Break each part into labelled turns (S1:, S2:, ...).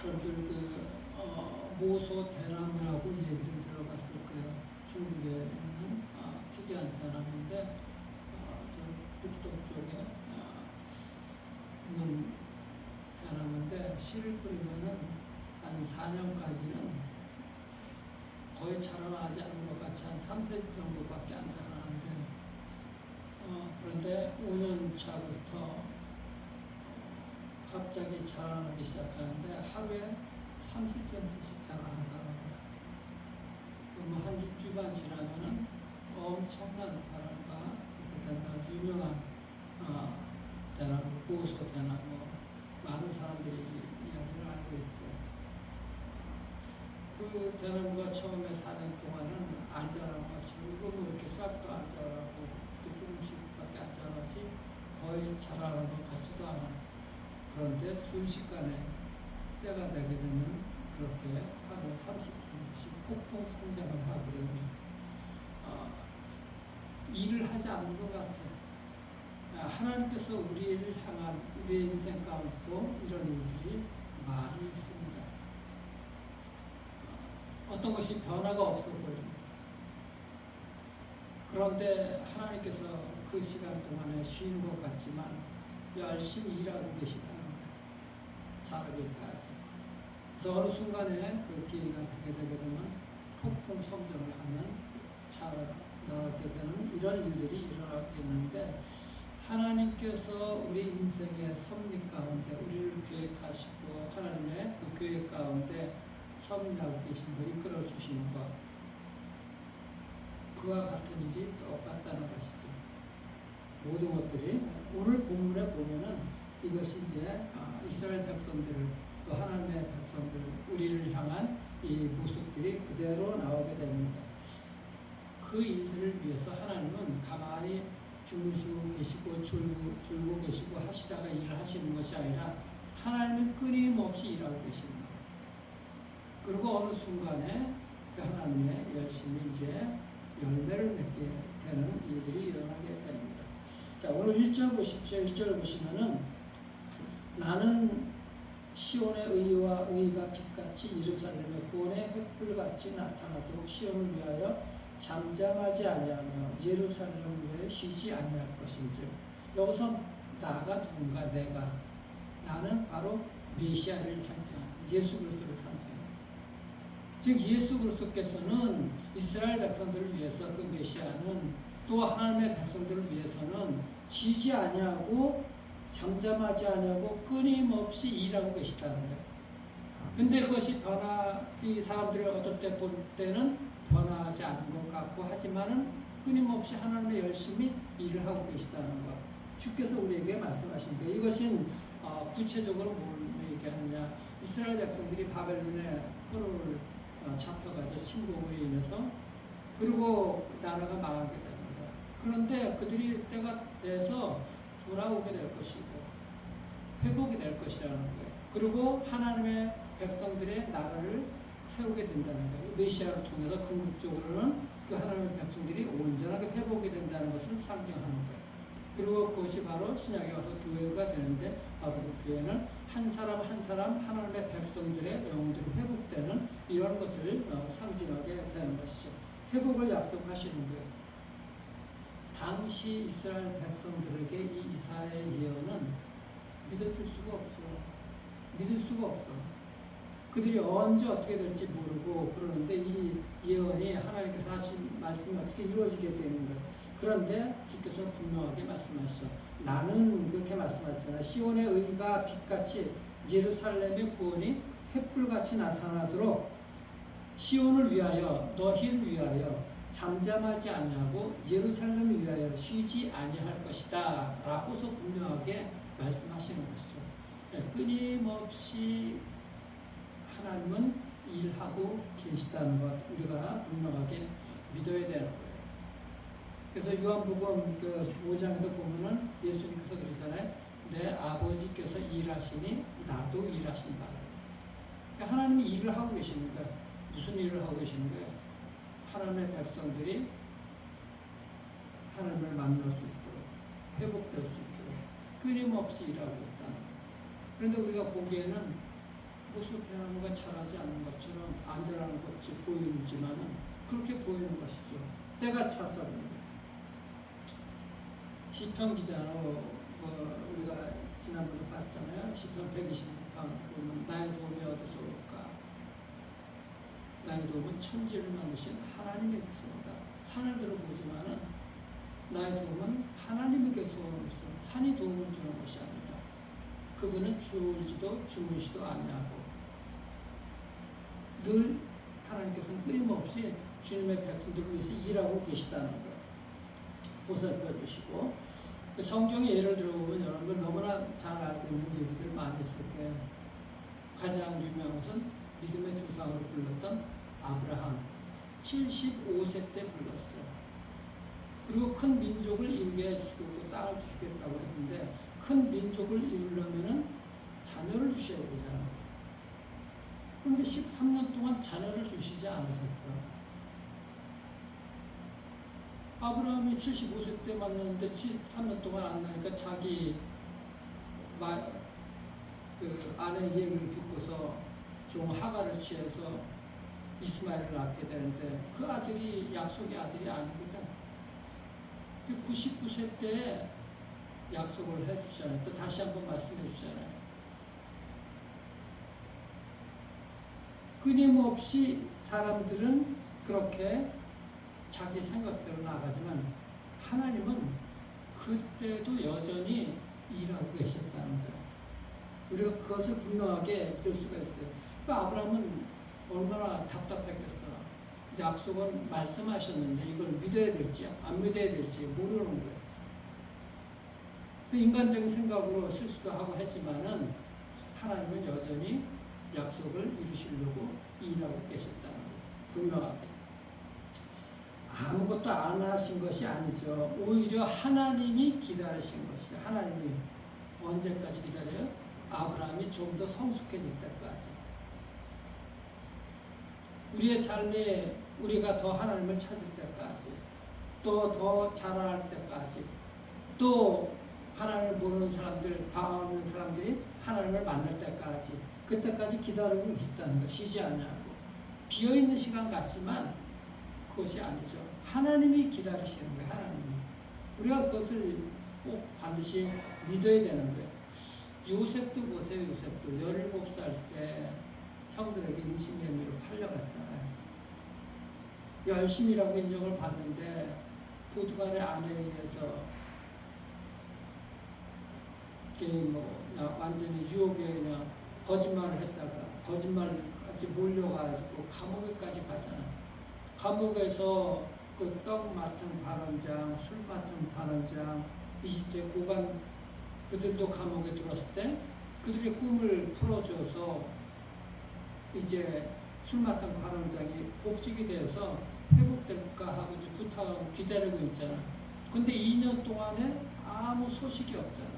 S1: 여러분들 모소 대나무라고 얘기를 들어봤을 거예요. 중국에 있는 특이한 대나무인데 저 북동쪽에 있는 대나무인데 씨를 뿌리면은 한 4년까지는 거의 자라나지 않는 것 같이 한 3cm 정도밖에 안 자라는데 그런데 5년 차부터 갑자기 자라나기 시작하는데 하루에 30cm씩 자라난다는 거예요. 그러면 한 6주간 지나면은 엄청난 대나무가 이렇게 된다는 유명한 대나무, 모소 대나무. 많은 사람들이 이야기를 알고 있어요. 그 대나무가 처음에 4년 동안은 안 자라고 이거 뭐 이렇게 싹도 안 자라고 이렇게 조금씩밖에 안 자라지 거의 자라는 것 같지도 않아요. 그런데 순식간에 때가 되게 되면 그렇게 하루 30cm씩 폭풍 성장을 하게 되면 일을 하지 않는 것 같아요. 하나님께서 우리를 향한 우리의 인생 가운데도 이런 일들이 많이 있습니다. 어떤 것이 변화가 없어 보입니다. 그런데 하나님께서 그 시간 동안에 쉬는 것 같지만 열심히 일하고 계시다는 거예요. 자라기까지. 그래서 어느 순간에 그 기회가 되게 되면 폭풍 성장을 하면 자라게 되는 이런 일들이 일어나게 되는데 하나님께서 우리 인생의 섭리 가운데 우리를 계획하시고 하나님의 그 계획 가운데 섭리하고 계신 거, 이끌어 주시는 것, 그와 같은 일이 똑같다는 것이죠. 모든 것들이 오늘 본문에 보면은 이것이 이제 이스라엘 백성들 또 하나님의 백성들 우리를 향한 이 모습들이 그대로 나오게 됩니다. 그 일들을 위해서 하나님은 가만히 주무시고 계시고 졸고 계시고 하시다가 일을 하시는 것이 아니라 하나님은 끊임없이 일하고 계십니다. 그리고 어느 순간에 그 하나님의 열심히 이제 열매를 맺게 되는 일들이 일어나게 됩니다. 자, 오늘 1절 보십시오. 1절 보시면은 나는 시온의 의와 의가 빛같이 예루살렘의 구원의 횃불같이 나타나도록 시온을 위하여 잠잠하지 아니하며 예루살렘을 위하여 쉬지 아니할 것인지. 여기서 나가 누군가 내가 나는 바로 메시아를 향한 예수 그리스도를 상징합니다. 즉 예수 그리스도께서는 이스라엘 백성들을 위해서 그 메시아는 또 하나님의 백성들을 위해서는 쉬지 아니하고 잠잠하지 아니하고 끊임없이 일하고 계시다는 거예요. 근데 그것이 이 사람들이 어떨 때 볼 때는 변화하지 않는 것 같고 하지만은 끊임없이 하나님의 열심히 일을 하고 계시다는 것. 주께서 우리에게 말씀하신 거예요. 이것은 구체적으로 뭘 얘기하느냐. 이스라엘 백성들이 바벨론의 포로를 잡혀가지고 침공으로 인해서 그리고 나라가 망하게 됩니다. 그런데 그들이 때가 돼서 돌아오게 될 것이고 회복이 될 것이라는 거예요. 그리고 하나님의 백성들의 나라를 세우게 된다는 거예요. 메시아를 통해서 궁극적으로는 그 하나님의 백성들이 온전하게 회복이 된다는 것을 상징하는 거예요. 그리고 그것이 바로 신약에 와서 교회가 되는데 바로 그 교회는 한 사람 한 사람 하나님의 백성들의 영혼들이 회복되는 이런 것을 상징하게 되는 것이죠. 회복을 약속하시는 거예요. 당시 이스라엘 백성들에게 이 이사야의 예언은 믿어줄 수가 없죠. 믿을 수가 없어. 그들이 언제 어떻게 될지 모르고 그러는데 이 예언이 하나님께서 하신 말씀이 어떻게 이루어지게 되는 거예요. 그런데 주께서 분명하게 말씀하시죠. 나는 그렇게 말씀하셨잖아요. 시온의 의가 빛같이 예루살렘의 구원이 횃불같이 나타나도록 시온을 위하여 너희를 위하여 잠잠하지 아니하고 예루살렘을 위하여 쉬지 아니할 것이다 라고서 분명하게 말씀하시는 것이죠. 끊임없이 하나님은 일하고 계시다는 것 우리가 분명하게 믿어야 되는 거예요. 그래서 요한복음 5장에도 보면은 예수님께서 그러잖아요. 내 아버지께서 일하시니 나도 일하신다. 그러니까 하나님이 일을 하고 계시는 거예요. 무슨 일을 하고 계시는 거예요? 하나님의 백성들이 하나님을 만날 수 있도록 회복될 수 있도록 끊임없이 일하고 있다는 거예요. 그런데 우리가 보기에는 무소피나무가 자라지 않는 것처럼 안 자라는 것이 보이지만은 그렇게 보이는 것이죠. 때가 찼습니다. 시편 기자로 우리가 지난번에 봤잖아요. 시편 126편 보면 나의 도움이 어디서 올까? 나의 도움은 천지를 만드신 하나님에게서다. 산을 들어보지만은 나의 도움은 하나님에게서 오는 것이죠. 산이 도움을 주는 것이 아니라 그분은 주울지도 주무시도 아니하고 늘 하나님께서는 끊임없이 주님의 백성들을 위해서 일하고 계시다는 것 보살펴 주시고, 성경에 예를 들어보면 여러분들 너무나 잘 알고 있는 얘기들 많이 있을 때 가장 유명한 것은 믿음의 조상으로 불렀던 아브라함 75세 때 불렀어요. 그리고 큰 민족을 이루게 해주시고 또 땅을 주시겠다고 했는데 큰 민족을 이루려면은 자녀를 주셔야 되잖아요. 그런데 13년 동안 자녀를 주시지 않으셨어요. 아브라함이 75세 때 만났는데 13년 동안 안 나니까 자기 아내 얘기를 듣고서 종 하가를 취해서 이스마엘을 낳게 되는데 그 아들이 약속의 아들이 아닙니다. 99세 때 약속을 해주잖아요. 또 다시 한번 말씀해 주잖아요. 끊임없이 사람들은 그렇게 자기 생각대로 나가지만 하나님은 그때도 여전히 일하고 계셨다는 거예요. 우리가 그것을 분명하게 믿을 수가 있어요. 그러니까 아브라함은 얼마나 답답했겠어. 약속은 말씀하셨는데 이걸 믿어야 될지 안 믿어야 될지 모르는 거예요. 인간적인 생각으로 실수도 하고 했지만은 하나님은 여전히 약속을 이루시려고 일하고 계셨다는 거예요. 분명하게. 아무것도 안 하신 것이 아니죠. 오히려 하나님이 기다리신 것이에요. 하나님이 언제까지 기다려요? 아브라함이 좀 더 성숙해질 때까지. 우리의 삶에 우리가 더 하나님을 찾을 때까지, 또 더 자라날 때까지, 또 하나님을 모르는 사람들, 방황하는 사람들이 하나님을 만날 때까지, 그때까지 기다리고 있다는 거, 쉬지 않냐고. 비어있는 시간 같지만 그것이 아니죠. 하나님이 기다리시는 거예요. 하나님이. 우리가 그것을 꼭 반드시 믿어야 되는 거예요. 요셉도 보세요. 요셉도 17살 때 형들에게 인신매매로 팔려갔잖아요. 열심히 일하고 인정을 받는데 보디발의 아내에 의해서 그냥 완전히 유혹에 그냥 거짓말을 했다가 거짓말까지 몰려가지고 감옥에까지 가잖아요. 감옥에서 그 떡 맡은 반원장, 술 맡은 반원장, 이집트의 고관 그들도 감옥에 들어왔을 때 그들의 꿈을 풀어줘서 이제 술 맡은 반원장이 복직이 되어서 회복될까 하고 부탁하고 기다리고 있잖아. 근데 2년 동안에 아무 소식이 없잖아.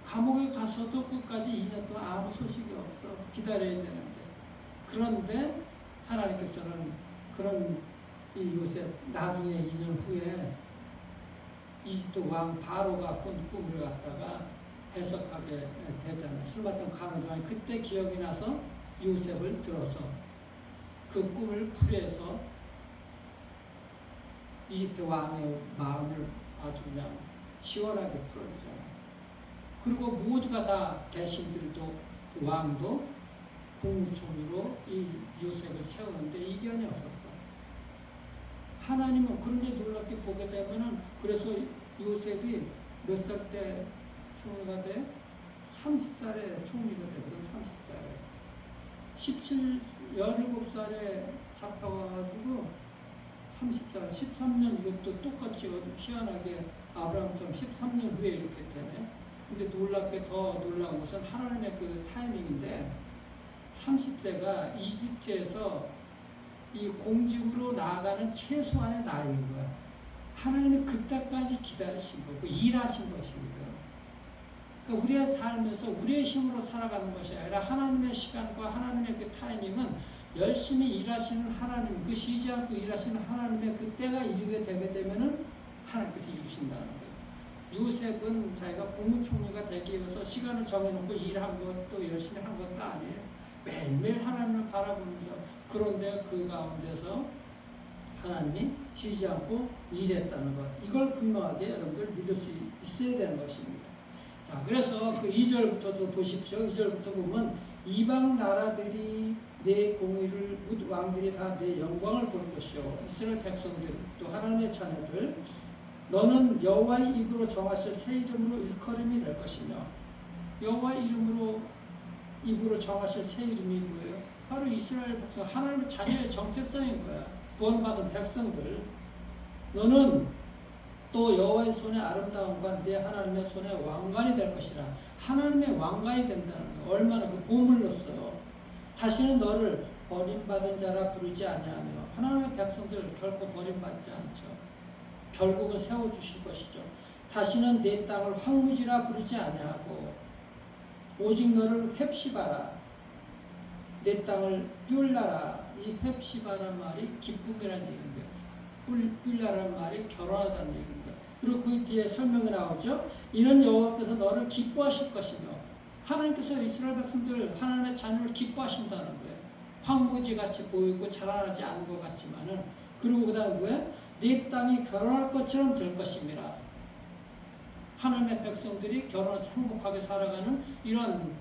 S1: 감옥에 가서도 끝까지 2년 동안 아무 소식이 없어. 기다려야 되는데. 그런데 하나님께서는 그런 이 요셉 나중에 2년 후에 이집트 왕 바로가 꾼 꿈을 갖다가 해석하게 되잖아요. 술 맡은 간호장이 그때 기억이 나서 요셉을 들어서 그 꿈을 풀이해서 이집트 왕의 마음을 아주 그냥 시원하게 풀어주잖아요. 그리고 모두가 다 대신들도 그 왕도 국무총리로 이 요셉을 세우는데 이견이 없었어. 하나님은 그런데 놀랍게 보게 되면은 그래서 요셉이 몇 살 때 총리가 돼? 30살에 총리가 되거든. 30살에 17살에 잡혀가지고 30살 13년 이것도 똑같이 희한하게 아브라함처럼 13년 후에 이렇게 되네. 근데 놀랍게 더 놀라운 것은 하나님의 그 타이밍인데 30세가 이집트에서 이 공직으로 나아가는 최소한의 나이인 거야. 하나님이 그때까지 기다리신 거고 일하신 것입니다. 그러니까 우리의 삶에서 우리의 힘으로 살아가는 것이 아니라 하나님의 시간과 하나님의 그 타이밍은 열심히 일하시는 하나님, 그 쉬지 않고 일하시는 하나님의 그때가 이르게 되게 되면은 하나님께서 이루신다는 거예요. 요셉은 자기가 국무총리가 되기 위해서 시간을 정해놓고 일한 것도 열심히 한 것도 아니에요. 매일매일 하나님을 바라보면서, 그런데 그 가운데서 하나님이 쉬지 않고 일했다는 것, 이걸 분명하게 여러분들 믿을 수 있어야 되는 것입니다. 자, 그래서 그 2절부터도 보십시오. 2절부터 보면 이방 나라들이 내 공의를, 왕들이 다 내 영광을 볼 것이요, 이스라엘 백성들 또 하나님의 자녀들, 너는 여호와의 입으로 정하실 새 이름으로 일컬음이 될 것이며. 여호와의 입으로 정하실 새 이름이 뭐예요? 바로 이스라엘 백성, 하나님의 자녀의 정체성인 거야. 구원받은 백성들. 너는 또 여호와의 손의 아름다움과 내 하나님의 손의 왕관이 될 것이라. 하나님의 왕관이 된다는 거야. 얼마나 그 보물로서요. 다시는 너를 버림받은 자라 부르지 아니하며. 하나님의 백성들 결코 버림받지 않죠. 결국은 세워주실 것이죠. 다시는 내 땅을 황무지라 부르지 아니하고 오직 너를 헵시바라, 내 땅을 뷸라라. 이 헵시바란 말이 기쁨이라는 얘기인데, 뷸라란 말이 결혼하다는 얘기인데, 그리고 그 뒤에 설명이 나오죠. 이는 여호와께서 너를 기뻐하실 것이며. 하나님께서 이스라엘 백성들, 하나님의 자녀를 기뻐하신다는 거예요. 황무지같이 보이고 자라나지 않은 것 같지만은, 그리고 그 다음에 뭐예요? 네 땅이 결혼할 것처럼 될 것입니다. 하나님의 백성들이 결혼해서 행복하게 살아가는 이런,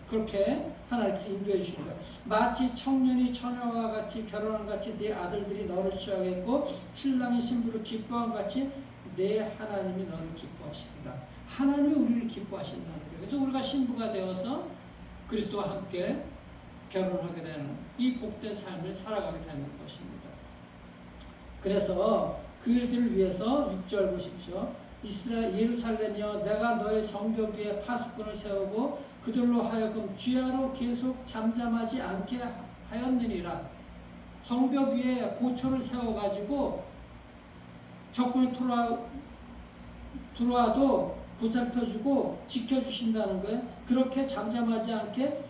S1: 그렇게 하나님께서 인도해 주시는 거예요. 마치 청년이 처녀와 같이 결혼한 같이 네 아들들이 너를 취하겠고 신랑이 신부를 기뻐한 같이 내 하나님이 너를 기뻐하십니다. 하나님이 우리를 기뻐하신다는 거예요. 그래서 우리가 신부가 되어서 그리스도와 함께 결혼하게 되는 이 복된 삶을 살아가게 되는 것입니다. 그래서 그 일들을 위해서 6절 보십시오. 이스라엘 예루살렘이여, 내가 너의 성벽 위에 파수꾼을 세우고 그들로 하여금 주야로 계속 잠잠하지 않게 하였느니라. 성벽 위에 보초를 세워가지고 적군이 들어와도 보살펴주고 지켜주신다는 거예요. 그렇게 잠잠하지 않게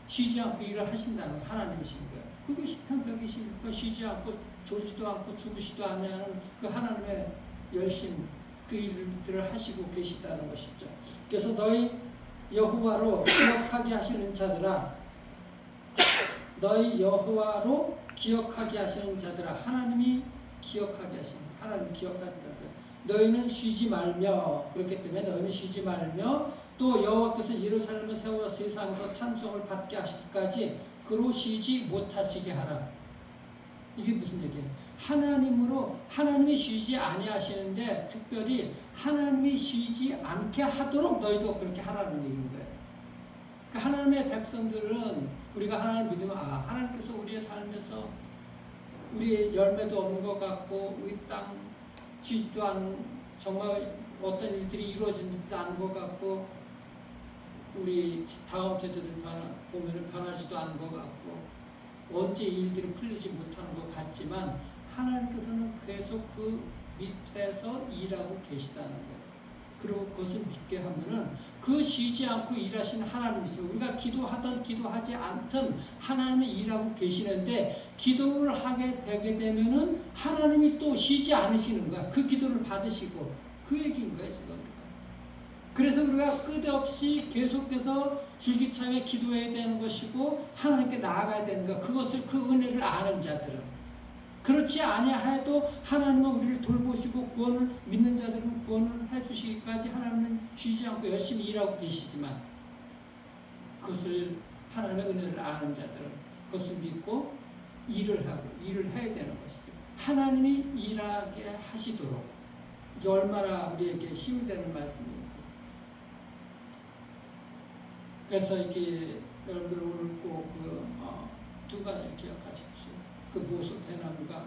S1: 쉬지 않고 일을 하신다는 거, 하나님이신 거예요. 그것이 편벽이시니까 쉬지 않고 졸지도 않고 주무시도 않냐는 그 하나님의 열심, 그 일들을 하시고 계시다는 것이죠. 그래서 너희 여호와로 기억하게 하시는 자들아, 너희 여호와로 기억하게 하시는 자들아, 하나님이 기억하게 하시는, 하나님이 기억하신다. 너희는 쉬지 말며, 그렇기 때문에 너희는 쉬지 말며 또 여호와께서 예루살렘을 세워 세상에서 찬송을 받게 하시기까지 그로 쉬지 못하시게 하라. 이게 무슨 얘기예요? 하나님이 쉬지 아니하시는데 특별히 하나님이 쉬지 않게 하도록 너희도 그렇게 하라는 얘기인 거예요. 그러니까 하나님의 백성들은, 우리가 하나님을 믿으면, 하나님께서 우리의 삶에서 우리의 열매도 없는 것 같고 우리 땅 쉬지도 않은, 정말 어떤 일들이 이루어지지도 않은 것 같고 우리 다음 세대들 보면 변하지도 않은 것 같고 언제 일들이 풀리지 못하는 것 같지만 하나님께서는 계속 그 밑에서 일하고 계시다는 거예요. 그리고 그것을 믿게 하면은 그 쉬지 않고 일하시는 하나님이시죠. 우리가 기도하든 기도하지 않든 하나님이 일하고 계시는데 기도를 하게 되게 되면은 하나님이 또 쉬지 않으시는 거야. 그 기도를 받으시고, 그 얘기인 거예요, 지금. 그래서 우리가 끝없이 계속해서 줄기차게 기도해야 되는 것이고 하나님께 나아가야 되는 것, 그것을, 그 은혜를 아는 자들은. 그렇지 아니하여도 하나님은 우리를 돌보시고 구원을 믿는 자들은 구원을 해주시기까지 하나님은 쉬지 않고 열심히 일하고 계시지만 그것을, 하나님의 은혜를 아는 자들은 그것을 믿고 일을 하고 일을 해야 되는 것이죠. 하나님이 일하게 하시도록. 이게 얼마나 우리에게 힘이 되는 말씀인지. 그래서 이렇게 여러분들 오늘 꼭 두 가지 기억하십시오. 그 모소 대나무가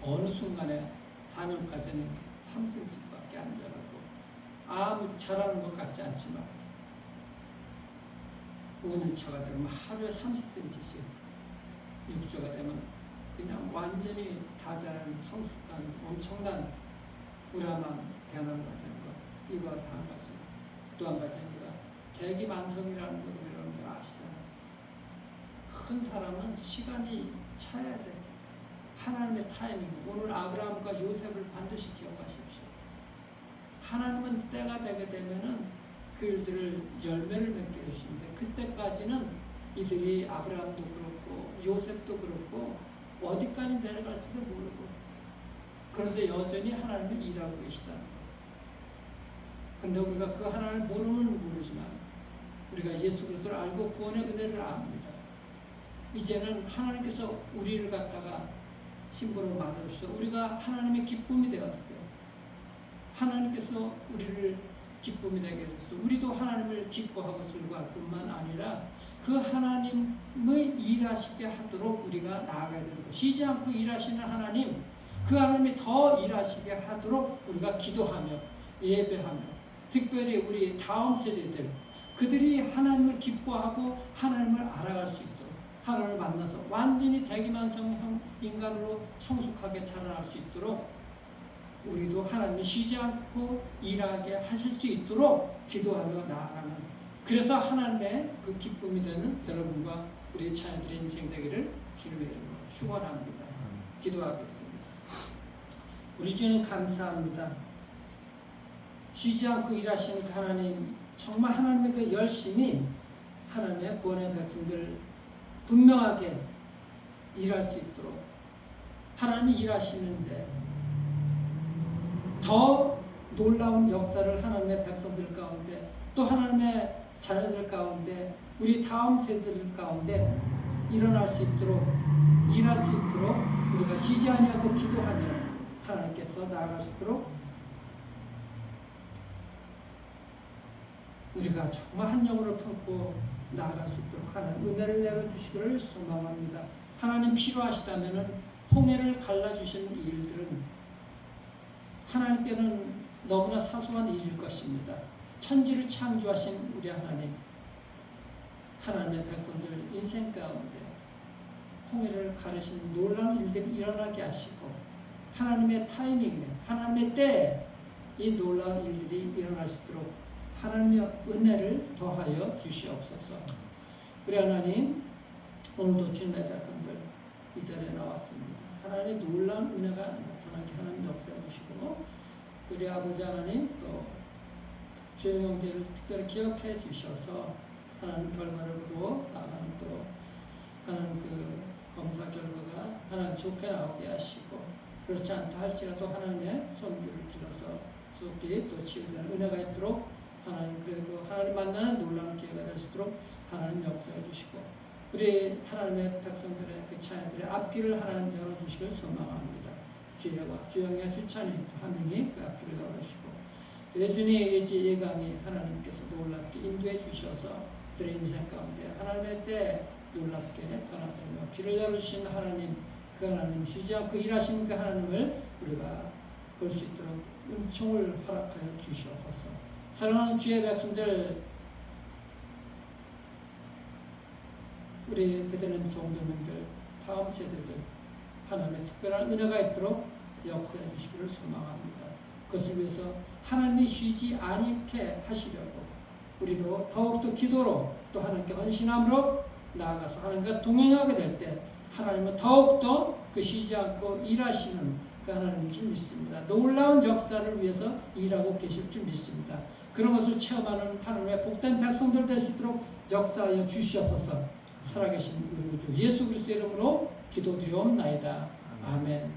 S1: 어느 순간에 4년까지는 3cm밖에 안 자라고 아무 자라는 것 같지 않지만 5년차가 되면 하루에 30cm씩, 6조가 되면 그냥 완전히 다 자라는 성숙한 엄청난 우라만 대나무가 되는 것. 이거 한 가지. 또 한 가지입니다. 대기만성이라는 걸 여러분들 아시잖아요. 큰 사람은 시간이 차야 돼. 하나님의 타이밍. 오늘 아브라함과 요셉을 반드시 기억하십시오. 하나님은 때가 되게 되면은 그 일들을 열매를 맺게 해주시는데, 그때까지는 이들이 아브라함도 그렇고 요셉도 그렇고 어디까지 내려갈지도 모르고, 그런데 여전히 하나님은 일하고 계시다는 거예요. 그런데 우리가 그 하나님을 모르지만 우리가 예수 그리스도를 알고 구원의 은혜를 압니다. 이제는 하나님께서 우리를 갖다가 신부로 만들어주셔서 우리가 하나님의 기쁨이 되었어요. 하나님께서 우리를 기쁨이 되게 해서 우리도 하나님을 기뻐하고 즐거워할 뿐만 아니라 그 하나님의 일하시게 하도록 우리가 나아가야 되는 것. 쉬지 않고 일하시는 하나님, 그 하나님이 더 일하시게 하도록 우리가 기도하며 예배하며, 특별히 우리 다음 세대들, 그들이 하나님을 기뻐하고 하나님을 알아갈 수 있도록, 하나님을 만나서 완전히 대기만성형 인간으로 성숙하게 자라날 수 있도록 우리도 하나님이 쉬지 않고 일하게 하실 수 있도록 기도하며 나아가는, 그래서 하나님의 그 기쁨이 되는 여러분과 우리 자녀들의 인생 되기를 주님의 이름으로 축원합니다. 기도하겠습니다. 우리 주님 감사합니다. 쉬지 않고 일하시는 그 하나님, 정말 하나님의 그 열심히 하나님의 구원의 백성들 분명하게 일할 수 있도록 하나님이 일하시는데 더 놀라운 역사를 하나님의 백성들 가운데, 또 하나님의 자녀들 가운데, 우리 다음 세대들 가운데 일어날 수 있도록, 일할 수 있도록 우리가 쉬지 아니하고 기도하며 하나님께서 나아갈 수 있도록 우리가 정말 한 영혼을 품고 나아갈 수 있도록 하나님 은혜를 내려주시기를 소망합니다. 하나님 필요하시다면 홍해를 갈라주시는 일들은 하나님께는 너무나 사소한 일일 것입니다. 천지를 창조하신 우리 하나님, 하나님의 백성들 인생 가운데 홍해를 가르시는 놀라운 일들이 일어나게 하시고, 하나님의 타이밍에, 하나님의 때에 이 놀라운 일들이 일어날 수 있도록 하나님의 은혜를 더하여 주시옵소서. 우리 하나님, 오늘도 주님의 백성들 이 자리에 나왔습니다. 하나님의 놀라운 은혜가 나타나게 하나님 역사해 주시고, 우리 아버지 하나님, 또 주의 형제를 특별히 기억해 주셔서 하나님 결과를 보고 나가는, 또 하나님 그 검사 결과가 하나님 좋게 나오게 하시고, 그렇지 않다 할지라도 하나님의 손길을 빌어서 속히 또 치유되는 은혜가 있도록 하나님, 그래도 하나님 만나는 놀라운 기회가 될 수 있도록 하나님 역사해 주시고, 우리 하나님의 백성들의 그 자녀들의 앞길을 하나님 열어주시길 소망합니다. 주여와 주영이와 주찬이 한 명이 그 앞길을 열어주시고, 예준이 예강이 하나님께서 놀랍게 인도해 주셔서 그들의 인생 가운데 하나님의 때 놀랍게 변화되며 길을 열어주신 하나님, 그 하나님 쉬지 않고 일하시는 그 하나님을 우리가 볼 수 있도록 은총을 허락하여 주시옵소서. 사랑하는 주의 백성들, 우리 베들레헴 성도님들, 다음 세대들 하나님의 특별한 은혜가 있도록 역사해 주시기를 소망합니다. 그것을 위해서 하나님이 쉬지 않게 하시려고 우리도 더욱더 기도로, 또 하나님께 헌신함으로 나아가서 하나님과 동행하게 될 때 하나님은 더욱더 그 쉬지 않고 일하시는 그 하나님인 줄 믿습니다. 놀라운 역사를 위해서 일하고 계실 줄 믿습니다. 그런 것을 체험하는 하나님의 복된 백성들 될 수 있도록 역사하여 주시옵소서. 살아계신 우리 주 예수 그리스도의 이름으로 기도드리옵나이다. 아멘.